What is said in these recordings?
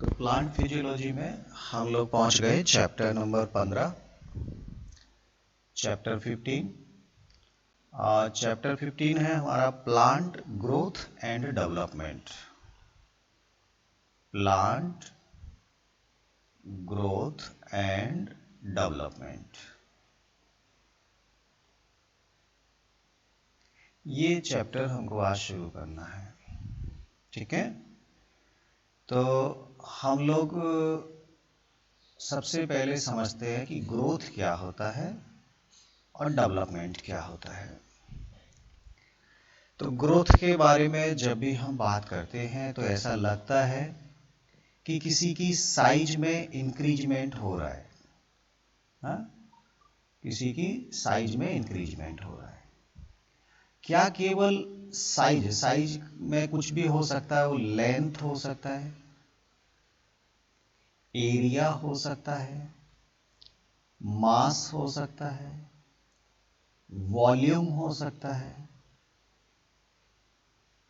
तो plant physiology में हम लोग पहुंच गए चैप्टर नंबर 15, चैप्टर 15। चैप्टर 15 है हमारा plant growth and development. Plant growth and development, ये चैप्टर हमको आज शुरू करना है। ठीक है, तो हम लोग सबसे पहले समझते हैं कि ग्रोथ क्या होता है और डेवलपमेंट क्या होता है। तो ग्रोथ के बारे में जब भी हम बात करते हैं तो ऐसा लगता है कि किसी की साइज में इंक्रीजमेंट हो रहा है। हाँ, किसी की साइज में इंक्रीजमेंट हो रहा है। क्या केवल साइज में कुछ भी हो सकता है? वो लेंथ हो सकता है, एरिया हो सकता है, मास हो सकता है, वॉल्यूम हो सकता है।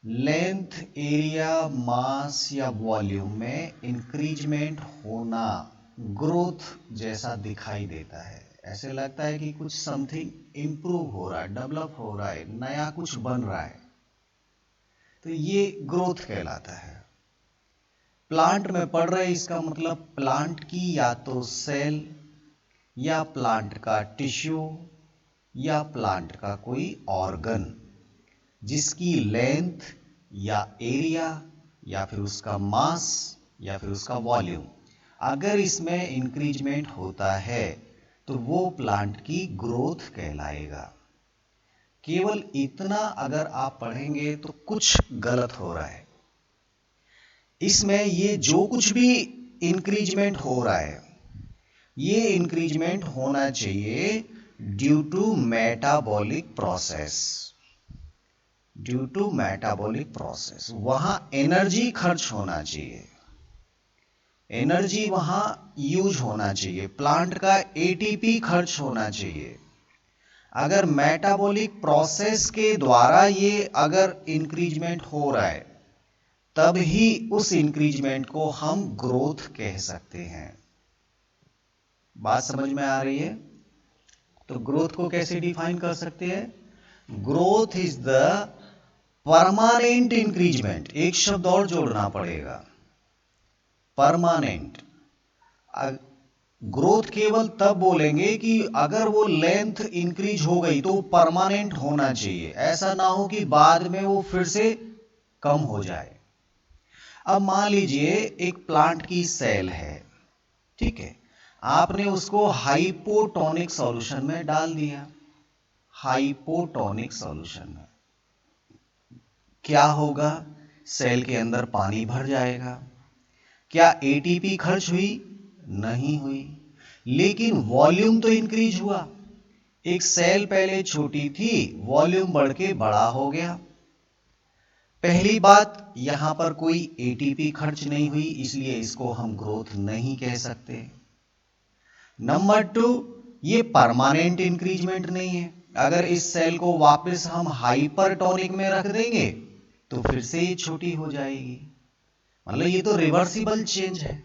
लेंथ, एरिया, मास या वॉल्यूम में इंक्रीजमेंट होना ग्रोथ जैसा दिखाई देता है। ऐसे लगता है कि कुछ समथिंग इंप्रूव हो रहा है, डेवलप हो रहा है, नया कुछ बन रहा है। तो ये ग्रोथ कहलाता है। प्लांट में पढ़ रहे, इसका मतलब प्लांट की या तो सेल या प्लांट का टिश्यू या प्लांट का कोई ऑर्गन जिसकी लेंथ या एरिया या फिर उसका मास या फिर उसका वॉल्यूम अगर इसमें इंक्रीजमेंट होता है तो वो प्लांट की ग्रोथ कहलाएगा। केवल इतना अगर आप पढ़ेंगे तो कुछ गलत हो रहा है। इसमें ये जो कुछ भी इंक्रीजमेंट हो रहा है, ये इंक्रीजमेंट होना चाहिए due to metabolic process. Due to metabolic process, वहां एनर्जी खर्च होना चाहिए, एनर्जी वहां यूज होना चाहिए, प्लांट का एटीपी खर्च होना चाहिए। अगर मेटाबॉलिक प्रोसेस के द्वारा ये अगर इंक्रीजमेंट हो रहा है तब ही उस इंक्रीजमेंट को हम ग्रोथ कह सकते हैं। बात समझ में आ रही है? तो ग्रोथ को कैसे डिफाइन कर सकते हैं? Growth is the permanent increment. एक शब्द और जोड़ना पड़ेगा, परमानेंट। ग्रोथ केवल तब बोलेंगे कि अगर वो लेंथ इंक्रीज हो गई तो परमानेंट होना चाहिए। ऐसा ना हो कि बाद में वो फिर से कम हो जाए। अब मान लीजिए एक प्लांट की सेल है, ठीक है, आपने उसको हाइपोटोनिक सॉल्यूशन में डाल दिया। हाइपोटोनिक सॉल्यूशन में क्या होगा? सेल के अंदर पानी भर जाएगा। क्या एटीपी खर्च हुई? नहीं हुई, लेकिन वॉल्यूम तो इंक्रीज हुआ। एक सेल पहले छोटी थी, वॉल्यूम बढ़ के बड़ा हो गया। पहली बात, यहां पर कोई एटीपी खर्च नहीं हुई, इसलिए इसको हम ग्रोथ नहीं कह सकते। नंबर 2, ये परमानेंट इंक्रीजमेंट नहीं है। अगर इस सेल को वापस हम हाइपरटोनिक में रख देंगे तो फिर से ये छोटी हो जाएगी। मतलब ये तो रिवर्सिबल चेंज है।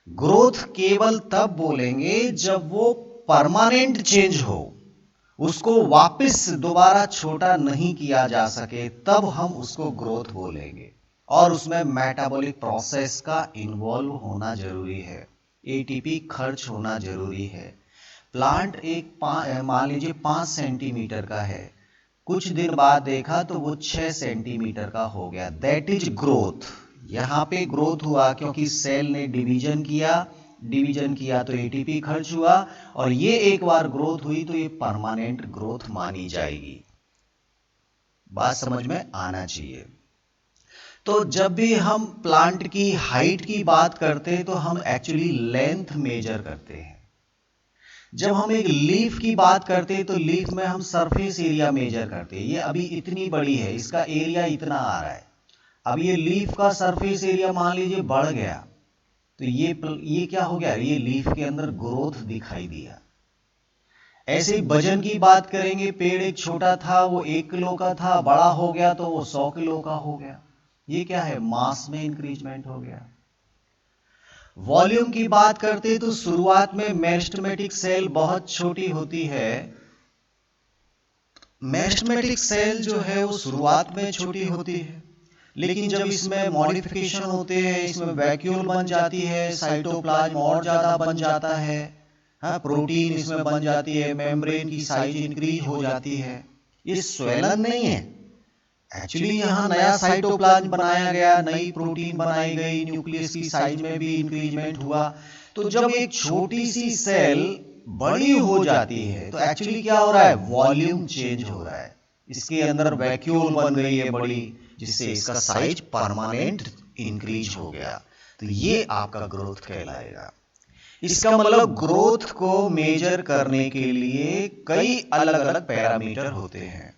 ग्रोथ केवल तब बोलेंगे जब वो परमानेंट चेंज हो, उसको वापस दोबारा छोटा नहीं किया जा सके, तब हम उसको ग्रोथ बोलेंगे। और उसमें मेटाबॉलिक प्रोसेस का इन्वॉल्व होना जरूरी है, एटीपी खर्च होना जरूरी है। प्लांट एक मान लीजिए 5 सेंटीमीटर का है, कुछ दिन बाद देखा तो वो 6 सेंटीमीटर का हो गया। That is growth. यहां पे ग्रोथ हुआ क्योंकि सेल ने डिवीजन किया तो एटीपी खर्च हुआ, और ये एक बार ग्रोथ हुई तो ये परमानेंट ग्रोथ मानी जाएगी। बात समझ में आना चाहिए। तो जब भी हम प्लांट की हाइट की बात करते हैं तो हम एक्चुअली लेंथ मेजर करते हैं। जब हम एक लीफ की बात करते हैं तो लीफ में हम सरफेस एरिया मेजर करते हैं। ये अभी इतनी बड़ी है, इसका एरिया इतना आ रहा है। अब ये लीफ का सरफेस एरिया मान लीजिए बढ़ गया तो ये क्या हो गया? ये लीफ के अंदर ग्रोथ दिखाई दिया। ऐसे ही वजन की बात करेंगे, पेड़ एक छोटा था, वो 1 किलो का था, बड़ा हो गया तो वो 100 किलो का हो गया। ये क्या है? मास में इंक्रीजमेंट हो गया। वॉल्यूम की बात करते तो शुरुआत में मेरिस्टेमेटिक सेल बहुत छोटी होती है। मेरिस्टेमेटिक सेल जो है वो शुरुआत में छोटी होती है, लेकिन जब इसमें मॉडिफिकेशन होते हैं, इसमें वैक्यूल बन जाती है, साइटोप्लाज्म और ज्यादा बन जाता है, हाँ, प्रोटीन इसमें बन जाती है, मेम्ब्रेन की साइज इंक्रीज हो जाती है। ये स्वेलन नहीं है, एक्चुअली यहाँ नया साइटोप्लाज्म बनाया गया, नई प्रोटीन बनाई गई, न्यूक्लियस की साइज में भी इंक्रीजमेंट हुआ। तो जब एक छोटी सी सेल बड़ी हो जाती है तो एक्चुअली क्या हो रहा है, वॉल्यूम चेंज हो रहा है, इसके अंदर वैक्यूल बन गई है बड़ी, जिससे इसका साइज परमानेंट इंक्रीज हो गया। तो ये आपका ग्रोथ कहलाएगा। इसका मतलब ग्रोथ को मेजर करने के लिए कई अलग अलग पैरामीटर होते हैं।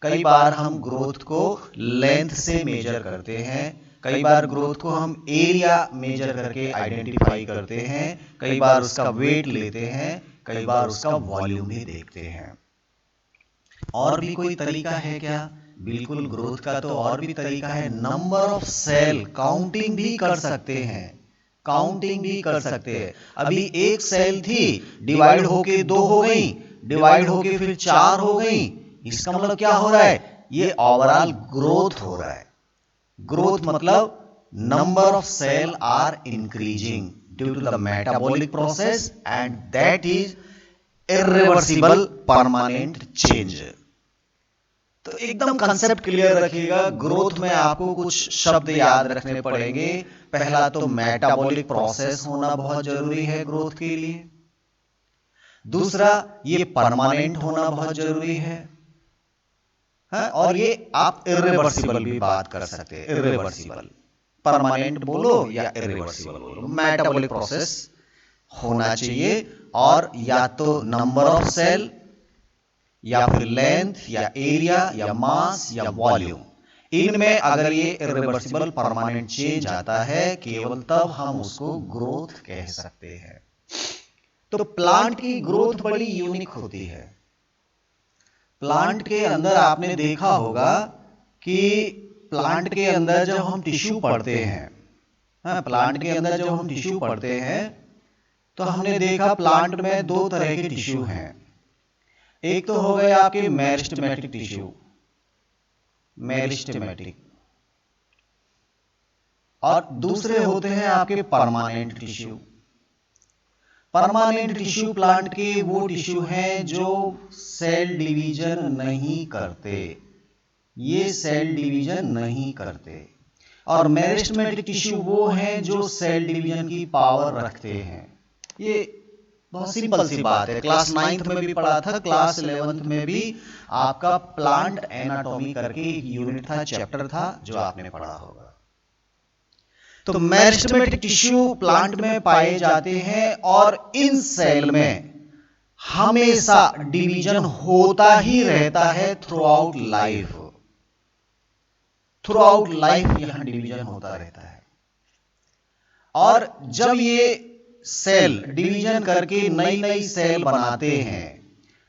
कई बार हम ग्रोथ को लेंथ से मेजर करते हैं, कई बार ग्रोथ को हम एरिया मेजर करके आइडेंटिफाई करते हैं, कई बार उसका वेट लेते हैं, कई बार उसका वॉल्यूम भी देखते हैं। और भी कोई तरीका है क्या? बिल्कुल, ग्रोथ का तो और भी तरीका है। नंबर ऑफ सेल काउंटिंग भी कर सकते हैं, काउंटिंग भी कर सकते हैं। अभी एक सेल थी, डिवाइड होके 2 हो गई, डिवाइड होके फिर 4 हो गई, इसका मतलब क्या हो रहा है, ये ओवरऑल ग्रोथ हो रहा है। ग्रोथ मतलब number of cell are increasing due to the metabolic process and that is irreversible permanent change. तो एकदम कंसेप्ट क्लियर रखिएगा। ग्रोथ में आपको कुछ शब्द याद रखने पड़ेंगे। पहला तो मेटाबॉलिक प्रोसेस होना बहुत जरूरी है ग्रोथ के लिए। दूसरा, ये परमानेंट होना बहुत जरूरी है, हाँ? और ये आप इरिवर्सिबल भी बात कर सकते हैं। इरिवर्सिबल, परमानेंट बोलो या इरिवर्सिबल बोलो, मेटाबॉलिक प्रोसेस होना चाहिए। और या तो नंबर ऑफ सेल, या फिर लेंथ, या एरिया, या मास, या वॉल्यूम, इनमें अगर ये इरिवर्सिबल परमानेंट चेंज आता है, केवल तब हम उसको ग्रोथ कह सकते हैं। तो प्लांट की ग्रोथ बड़ी यूनिक होती है। प्लांट के अंदर आपने देखा होगा कि प्लांट के अंदर जब हम टिश्यू पढ़ते हैं, हाँ, प्लांट के अंदर जब हम टिश्यू पढ़ते हैं तो हमने देखा प्लांट में 2 तरह के टिश्यू हैं। एक तो हो गए आपके मेरिस्टेमेटिक टिश्यू, मेरिस्टेमेटिक, और दूसरे होते हैं आपके permanent tissue. Permanent tissue plant के वो टिश्यू हैं जो सेल डिवीजन नहीं करते, ये सेल डिवीजन नहीं करते। और मेरिस्टेमेटिक टिश्यू वो हैं जो सेल डिवीजन की पावर रखते हैं। ये बहुत सिंपल सी बात है, क्लास 9th में भी पढ़ा था, क्लास 11th में भी आपका प्लांट एनाटॉमी करके एक यूनिट था, चैप्टर था, जो आपने पढ़ा होगा। तो मेरिस्टेमेटिक टिश्यू प्लांट में पाए जाते हैं और इन सेल में हमेशा डिवीजन होता ही रहता है through out life. Through out life यहां डिवीजन होता रहता है। और जब ये सेल डिवीजन करके नई नई सेल बनाते हैं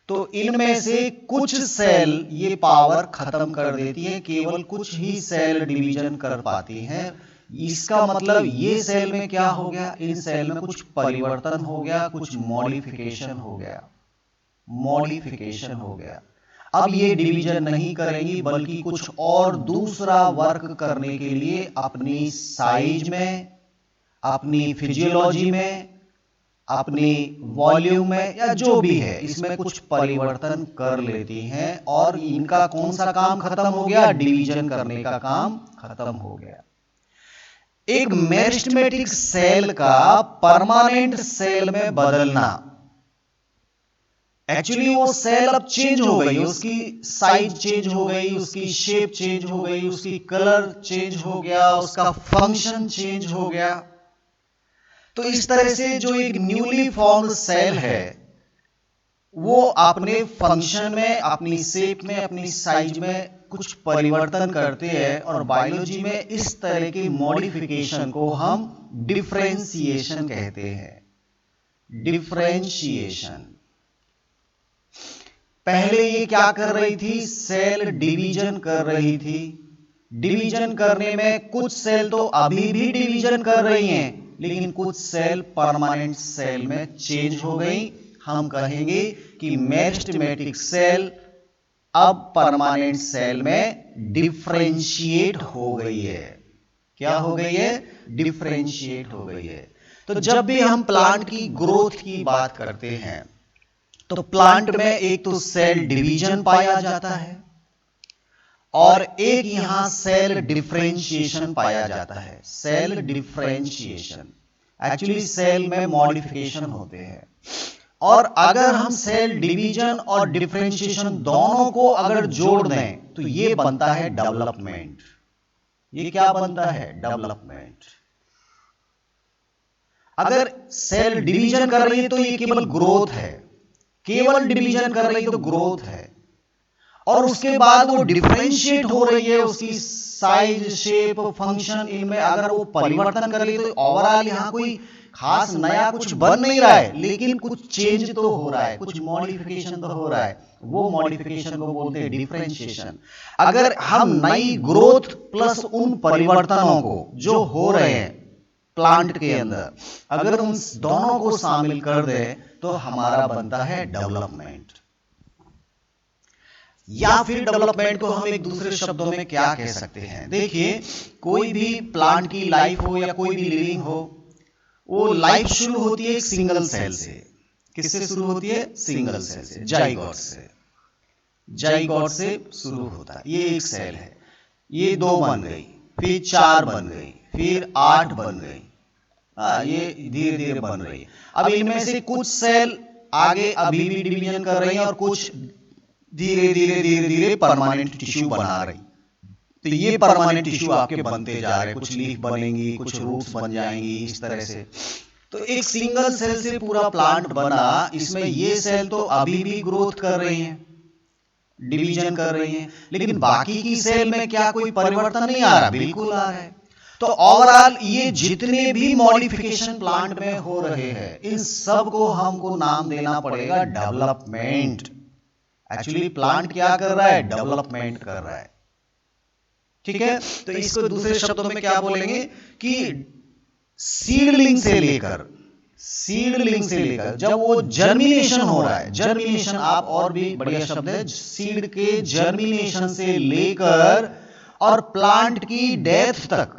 तो इनमें से कुछ सेल ये पावर खत्म कर देती है, केवल कुछ ही सेल डिवीजन कर पाती हैं। इसका मतलब ये सेल में क्या हो गया, इन सेल में कुछ परिवर्तन हो गया, कुछ मॉडिफिकेशन हो गया, मॉडिफिकेशन हो गया। अब ये डिवीजन नहीं करेंगी बल्कि कुछ और दूसरा वर्क करने के लिए अपनी साइज में, अपनी फिजियोलॉजी में, अपनी वॉल्यूम में, या जो भी है इसमें कुछ परिवर्तन कर लेती हैं। और इनका कौन सा काम खत्म हो गया, डिवीजन करने का काम खत्म हो गया। एक मेरिस्टेमेटिक सेल का परमानेंट सेल में बदलना, एक्चुअली वो सेल अब चेंज हो गई, उसकी साइज चेंज हो गई, उसकी शेप चेंज हो गई, उसकी कलर चेंज हो गया, उसका फंक्शन चेंज हो गया। तो इस तरह से जो एक न्यूली फॉर्म्ड सेल है वो अपने फंक्शन में, अपनी शेप में, अपनी साइज में कुछ परिवर्तन करते हैं। और बायोलॉजी में इस तरह की मॉडिफिकेशन को हम डिफरेंशिएशन कहते हैं। डिफरेंशिएशन। पहले ये क्या कर रही थी, सेल डिवीजन कर रही थी। डिवीजन करने में कुछ सेल तो अभी भी डिवीजन कर रही हैं, लेकिन कुछ सेल परमानेंट सेल में चेंज हो गई। हम कहेंगे कि मेरिस्टेमेटिक सेल अब परमानेंट सेल में डिफरेंशिएट हो गई है। क्या हो गई है? डिफरेंशिएट हो गई है। तो जब भी हम प्लांट की ग्रोथ की बात करते हैं तो प्लांट में एक तो सेल डिवीजन पाया जाता है और एक यहां सेल डिफरेंशिएशन पाया जाता है। सेल डिफरेंशिएशन, एक्चुअली सेल में मॉडिफिकेशन होते हैं। और अगर हम सेल डिवीजन और डिफरेंशिएशन दोनों को अगर जोड़ दें तो ये बनता है डेवलपमेंट। ये क्या बनता है? डेवलपमेंट। अगर सेल डिवीजन कर रही है तो ये केवल ग्रोथ है, केवल डिवीजन कर रही है तो ग्रोथ है, और उसके बाद वो डिफरेंशिएट हो रही है, उसकी साइज, शेप, फंक्शन, इनमें अगर वो परिवर्तन कर रही है तो ओवरऑल यहां कोई खास नया कुछ बन नहीं रहा है, लेकिन कुछ चेंज तो हो रहा है, कुछ मॉडिफिकेशन तो हो रहा है। वो मॉडिफिकेशन को बोलते हैं डिफरेंशिएशन। अगर हम नई ग्रोथ प्लस उन परिवर्तनों को जो हो रहे हैं प्लांट के अंदर, अगर उन दोनों को शामिल कर दे तो हमारा बनता है डेवलपमेंट। या फिर डेवलपमेंट को हम एक दूसरे शब्दों में क्या कह सकते हैं? देखिए, कोई भी प्लांट की लाइफ हो या कोई भी लिविंग हो, वो लाइफ शुरू होती है एक सिंगल सेल से। किससे शुरू होती है? सिंगल सेल से, जाइगोट से। जाइगोट से शुरू होता है। ये एक सेल है, ये 2 बन गई, फिर 4 बन गई, फिर 8 बन गई। ये धीरे धीरे बन रही है। अब इनमें से कुछ सेल आगे अभी भी डिवीजन कर रही हैं और कुछ धीरे धीरे परमानेंट टिश्यू बना रही। तो ये परमानेंट टिश्यू आपके बनते जा रहे हैं, कुछ लीफ बनेंगी, कुछ रूट्स बन जाएंगी, इस तरह से। तो एक सिंगल सेल से पूरा प्लांट बना। इसमें ये सेल तो अभी भी ग्रोथ कर रही हैं, डिवीजन कर रही हैं, लेकिन बाकी की सेल में क्या कोई परिवर्तन नहीं आ रहा? बिल्कुल आ रहा है। तो ओवरऑल ये जितने भी मॉडिफिकेशन प्लांट में हो रहे हैं, इन सब को हमको नाम देना पड़ेगा डेवलपमेंट। एक्चुअली प्लांट क्या कर रहा है? डेवलपमेंट कर रहा है। ठीक है, तो इसको दूसरे शब्दों में क्या बोलेंगे कि सीडलिंग से लेकर जब वो जर्मिनेशन हो रहा है, जर्मिनेशन आप और भी बढ़िया शब्द है, सीड के जर्मिनेशन से लेकर और प्लांट की डेथ तक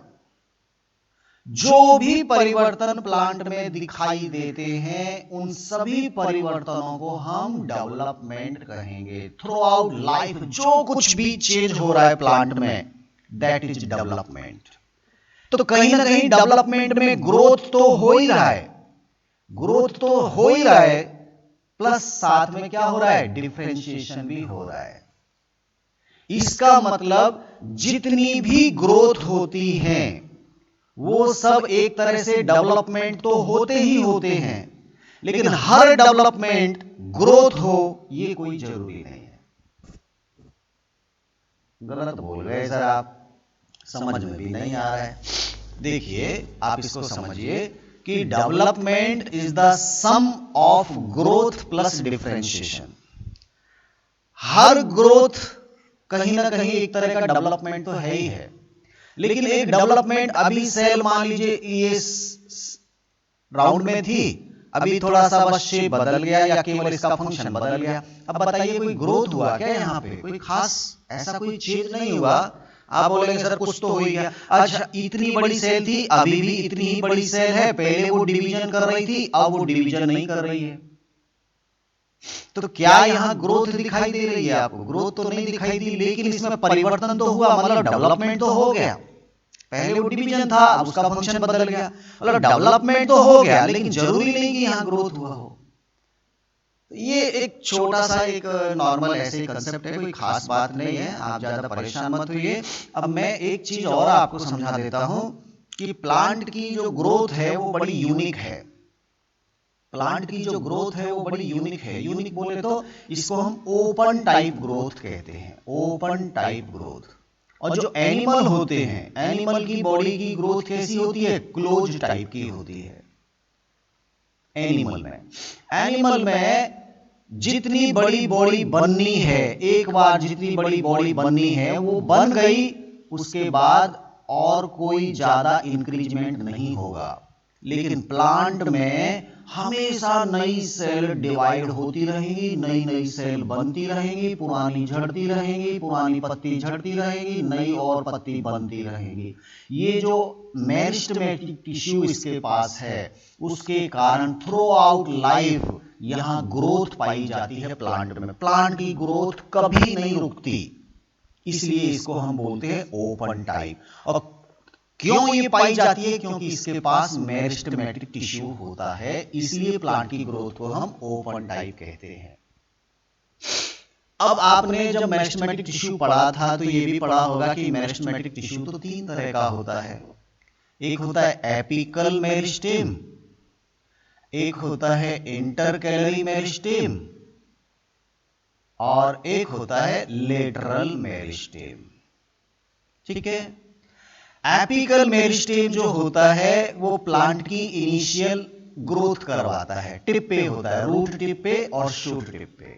जो भी परिवर्तन प्लांट में दिखाई देते हैं, उन सभी परिवर्तनों को हम डेवलपमेंट कहेंगे। थ्रू आउट लाइफ जो कुछ भी चेंज हो रहा है प्लांट में, दैट इज डेवलपमेंट। तो कहीं ना कहीं डेवलपमेंट में ग्रोथ तो हो ही रहा है, ग्रोथ तो हो ही रहा है, प्लस साथ में क्या हो रहा है? डिफरेंशिएशन भी हो रहा है। इसका मतलब जितनी भी ग्रोथ होती है वो सब एक तरह से डेवलपमेंट तो होते ही होते हैं, लेकिन हर डेवलपमेंट ग्रोथ हो ये कोई जरूरी नहीं है। गलत बोल गए सर आप, समझ में भी नहीं आ रहा है। देखिए, आप इसको समझिए कि development is the sum of growth plus differentiation. हर ग्रोथ कहीं ना कहीं एक तरह का डेवलपमेंट तो है ही है, लेकिन एक डेवलपमेंट, अभी सेल मान लीजिए ये राउंड में थी, अभी थोड़ा सा बस शेप बदल गया या केवल इसका फंक्शन बदल गया। अब बताइए कोई ग्रोथ हुआ क्या यहाँ पे? कोई खास ऐसा कोई चेंज नहीं हुआ। आप बोलेंगे सर कुछ तो हो ही गया। अच्छा, इतनी बड़ी सेल थी, अभी भी इतनी ही बड़ी सेल है, पहले वो डिवीजन कर रही थी, अब वो डिवीजन नहीं कर रही है। तो क्या यहाँ ग्रोथ दिखाई दे रही है आपको? ग्रोथ तो नहीं दिखाई दी, लेकिन इसमें परिवर्तन तो हुआ, मतलब डेवलपमेंट तो हो गया। पहले वो डिवीजन था, अब उसका फंक्शन बदल गया, मतलब डेवलपमेंट तो हो गया, लेकिन जरूरी नहीं कि यहाँ ग्रोथ हुआ हो। ये एक छोटा सा एक नॉर्मल ऐसे कंसेप्ट है, कोई खास बात नहीं है, आप ज्यादा परेशान मत होइए। अब मैं एक चीज और आपको समझा देता हूं कि प्लांट की जो ग्रोथ है वो बड़ी यूनिक है। प्लांट की जो ग्रोथ है वो बड़ी यूनिक है। यूनिक बोले तो इसको हम ओपन टाइप ग्रोथ कहते हैं, ओपन टाइप ग्रोथ। और जो एनिमल होते हैं, एनिमल की बॉडी की ग्रोथ कैसी होती है? क्लोज टाइप की होती है। एनिमल में जितनी बड़ी बॉडी बननी है, एक बार जितनी बड़ी बॉडी बननी है वो बन गई, उसके बाद और कोई ज्यादा इंक्रीजमेंट नहीं होगा। लेकिन प्लांट में हमेशा नई सेल डिवाइड होती रहेंगी, नई नई सेल बनती रहेंगी, पुरानी झड़ती रहेंगी, पुरानी पत्ती झड़ती रहेगी, नई और पत्ती बनती रहेंगी। ये जो मेरिस्टेमेटिक टिश्यू इसके पास है, उसके कारण थ्रू आउट लाइफ यहां ग्रोथ पाई जाती है प्लांट में। प्लांट की ग्रोथ कभी नहीं रुकती, इसलिए इसको हम बोलते हैं ओपन टाइप। और क्यों ये पाई जाती है? क्योंकि इसके पास मेरिस्टेमेटिक टिश्यू होता है, इसलिए प्लांट की ग्रोथ को हम ओपन टाइप कहते हैं। अब आपने जब मेरिस्टेमेटिक टिश्यू पढ़ा था तो ये भी पढ़ा होगा कि मेरिस्टेमेटिक टिश्यू तो 3 तरह का होता है। एक होता है एपिकल मेरिस्टेम, एक होता है इंटरकैलरी मेरिस्टेम, और एक होता है लेटरल मेरिस्टेम। ठीक है। एपिकल मेरिस्टेम जो होता है वो प्लांट की इनिशियल ग्रोथ करवाता है, टिप पे होता है, रूट टिप पे और शूट टिप पे।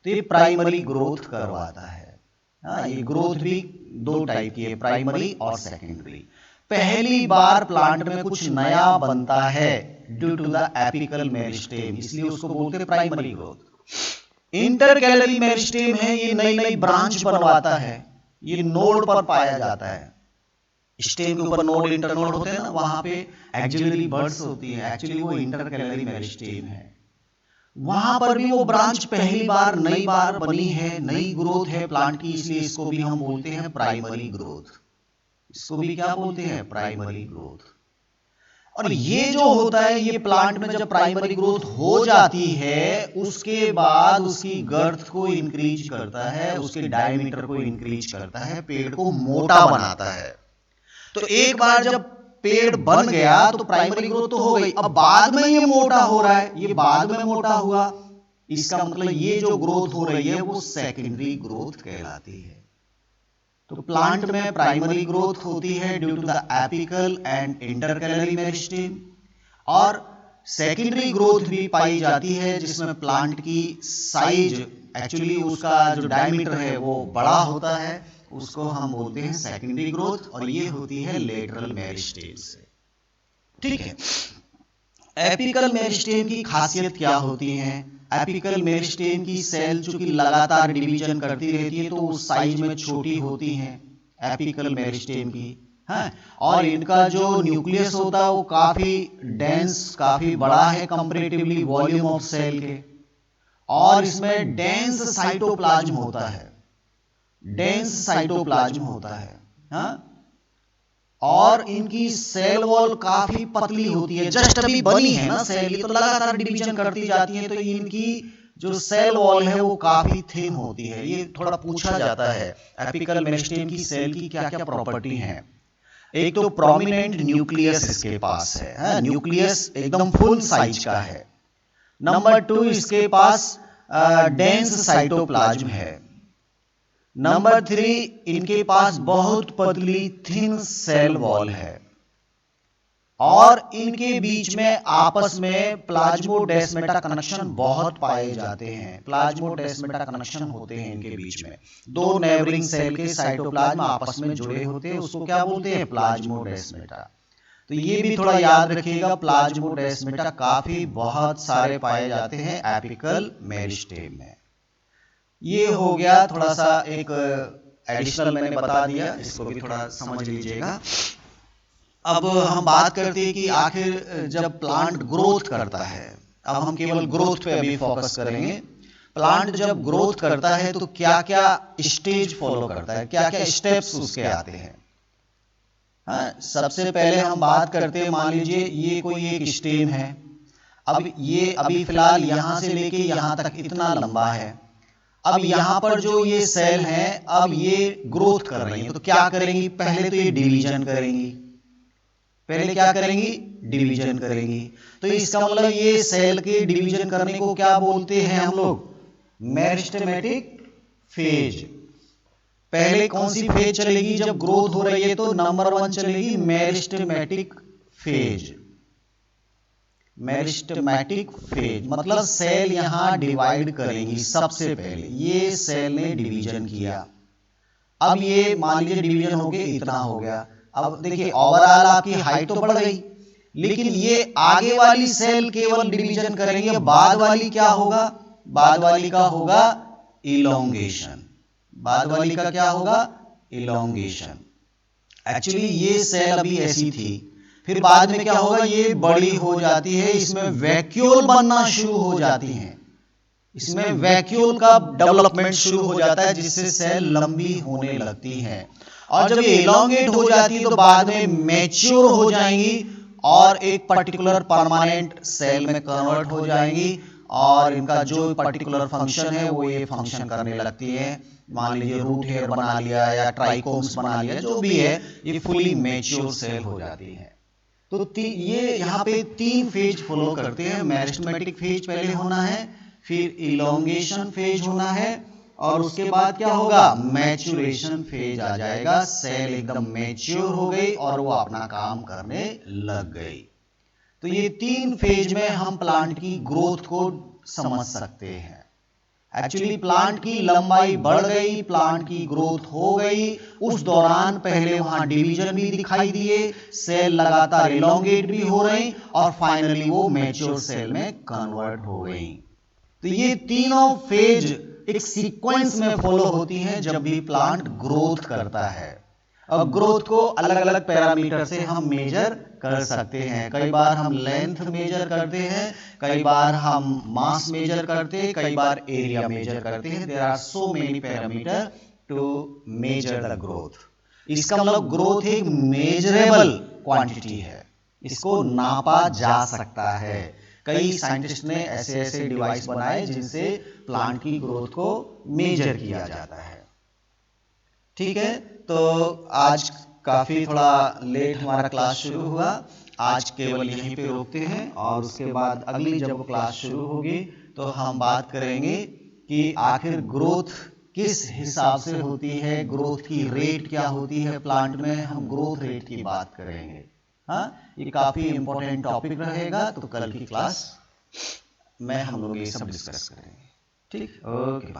तो ये प्राइमरी ग्रोथ करवाता है। हाँ, ये ग्रोथ भी 2 टाइप की है, प्राइमरी और सेकेंडरी। पहली बार प्लांट में कुछ नया बनता है due to the apical meristem, इसलिए उसको बोलते हैं प्राइमरी ग्रोथ। इंटरकैलरी मेरिस्टेम है, ये नई नई ब्रांच बनवाता है, ये नोड पर पाया जाता है। स्टेम के ऊपर नोड इंटरनोड होते हैं ना, वहां पे एक्सिलरी बर्ड्स होती है, एक्चुअली वो इंटरकैलरी मेरिस्टेम है। वहां पर भी वो ब्रांच पहली बार नई बार बनी है, नई ग्रोथ है प्लांट की, इसलिए इसको भी हम बोलते हैं प्राइमरी ग्रोथ। इसको भी क्या बोलते हैं? Primary growth. और ये जो होता है, ये प्लांट में जब प्राइमरी ग्रोथ हो जाती है, उसके बाद उसकी गर्थ को इंक्रीज करता है, उसके डायमीटर को इंक्रीज करता है, पेड़ को मोटा बनाता है। तो एक बार जब पेड़ बन गया तो प्राइमरी ग्रोथ तो हो गई, अब बाद में ये मोटा हो रहा है, ये बाद में मोटा हुआ, इसका मतलब ये जो ग्रोथ हो रही है वो सेकेंडरी ग्रोथ कहलाती है। तो प्लांट में प्राइमरी ग्रोथ होती है due to the apical and intercalary meristem, और सेकेंडरी ग्रोथ भी पाई जाती है जिसमें प्लांट की साइज, एक्चुअली उसका जो डायमीटर है वो बड़ा होता है, उसको हम बोलते हैं सेकेंडरी ग्रोथ, और ये होती है लेटरल मेरिस्टेम से। ठीक है। एपिकल मेरिस्टेम की खासियत क्या होती है? एपिकल मेरिस्टेम की सेल चूंकि लगातार डिवीजन करती रहती है तो उस साइज में छोटी होती हैं एपिकल मेरिस्टेम की। हाँ, और इनका जो न्यूक्लियस होता है वो काफी डेंस, काफी बड़ा है कंपैरेटिवली वॉल्यूम ऑफ सेल के, और इसमें डेंस साइटोप्लाज्म होता है, डेंस साइटोप्लाज्म होता है। हाँ, और इनकी सेल वॉल काफी पतली होती है, जस्ट अभी बनी है ना सेल, ये तो लगातार डिवीजन करती जाती है, तो इनकी जो सेल वॉल है वो काफी थिन होती है। ये थोड़ा पूछा जाता है एपिकल मेरिस्टेम की सेल की क्या क्या प्रॉपर्टी है। एक तो प्रोमिनेंट न्यूक्लियस इसके पास है, न्यूक्लियस एकदम फुल साइज का है। नंबर 2, इसके पास डेंस साइटोप्लाज्म है। नंबर 3, इनके पास बहुत पतली थिन सेल वॉल है, और इनके बीच में आपस में प्लाज्मोडेस्माटा कनेक्शन बहुत पाए जाते हैं। प्लाज्मोडेस्माटा कनेक्शन होते हैं इनके बीच में, 2 नेबरिंग सेल के साइटोप्लाज्म आपस में जुड़े होते हैं, उसको क्या बोलते हैं? प्लाज्मोडेस्माटा। तो ये भी थोड़ा याद रखिएगा, प्लाज्मोडेस्माटा काफी बहुत सारे पाए जाते हैं एपिकल मेरिस्टेम में। ये हो गया थोड़ा सा एक एडिशनल मैंने बता दिया, इसको भी थोड़ा समझ लीजिएगा। अब हम बात करते हैं कि आखिर जब प्लांट ग्रोथ करता है, अब हम केवल ग्रोथ पे अभी फोकस करेंगे। प्लांट जब ग्रोथ करता है तो क्या क्या स्टेज फॉलो करता है, क्या क्या स्टेप्स उसके आते हैं। हाँ, सबसे पहले हम बात करते हैं, मान लीजिए ये कोई एक स्टेम है, अब ये अभी फिलहाल यहां से लेके यहां तक इतना लंबा है। अब यहां पर जो ये सेल हैं, अब ये ग्रोथ कर रही हैं, तो क्या करेंगी? पहले तो ये डिवीजन करेंगी, पहले क्या करेंगी? डिवीजन करेंगी। तो इसका मतलब ये सेल के डिवीजन करने को क्या बोलते हैं हम लोग? Meristematic phase. पहले कौन सी फेज चलेगी जब ग्रोथ हो रही है? तो नंबर 1 चलेगी मेरिस्टेमेटिक फेज। मेरिस्टेमेटिक फेज मतलब सेल यहां डिवाइड करेंगी। सबसे पहले ये सेल ने डिवीजन किया, अब ये मान लीजिए डिवीजन हो गया, इतना हो गया। अब देखिए ओवरऑल आपकी हाइट तो बढ़ गई, लेकिन ये आगे वाली सेल केवल डिवीजन करेंगे, बाद वाली क्या होगा, बाद वाली का होगा इलोंगेशन। बाद वाली का क्या होगा, इलोंगेशन। एक्चुअली ये सेल अभी ऐसी थी, फिर बाद में क्या होगा, ये बड़ी हो जाती है, इसमें वैक्यूल बनना शुरू हो जाती हैं, इसमें वैक्यूल का डेवलपमेंट शुरू हो जाता है, जिससे सेल लंबी होने लगती है। और जब ये इलोंगेट हो जाती है तो बाद में मैच्योर हो जाएंगी और एक पर्टिकुलर परमानेंट सेल में कन्वर्ट हो जाएंगी, और इनका जो पर्टिकुलर फंक्शन है वो ये फंक्शन करने लगती है। मान लीजिए रूट हेयर बना लिया या ट्राइकोम्स बना लिया, जो भी है, ये फुली मैच्योर सेल हो जाती है। तो ये यहाँ पे 3 फेज फॉलो करते हैं। मेरिस्टेमेटिक फेज पहले होना है, फिर इलोंगेशन फेज होना है, और उसके बाद क्या होगा, मैच्योरेशन फेज आ जाएगा। सेल एकदम मैच्योर हो गई और वो अपना काम करने लग गई। तो ये 3 फेज में हम प्लांट की ग्रोथ को समझ सकते हैं। एक्चुअली प्लांट की लंबाई बढ़ गई, प्लांट की ग्रोथ हो गई, उस दौरान पहले वहां डिवीजन भी दिखाई दिए, सेल लगातार इलोंगेट भी हो रही, और फाइनली वो मैच्योर सेल में कन्वर्ट हो गई। तो ये तीनों फेज एक सीक्वेंस में फॉलो होती हैं जब भी प्लांट ग्रोथ करता है। अब ग्रोथ को अलग अलग पैरामीटर से हम मेजर कर सकते हैं। कई बार हम लेंथ मेजर करते हैं, कई बार हम मास मेजर करते हैं, कई बार एरिया मेजर करते हैं। There are so many parameter to measure the growth. इसका मतलब ग्रोथ एक मेजरेबल क्वांटिटी है, इसको नापा जा सकता है। कई साइंटिस्ट ने ऐसे ऐसे डिवाइस बनाए जिनसे प्लांट की ग्रोथ को मेजर किया जाता है। ठीक है, तो आज काफी थोड़ा लेट हमारा क्लास शुरू हुआ। आज केवल यहीं पे रोकते हैं, और उसके बाद अगली जब क्लास शुरू होगी तो हम बात करेंगे कि आखिर ग्रोथ किस हिसाब से होती है, ग्रोथ की रेट क्या होती है प्लांट में, हम ग्रोथ रेट की बात करेंगे। हाँ, ये काफी इंपॉर्टेंट टॉपिक रहेगा, तो कल की क्लास में हम लोग ये सब डिस्कस करेंगे। ठीक, ओके, बाय।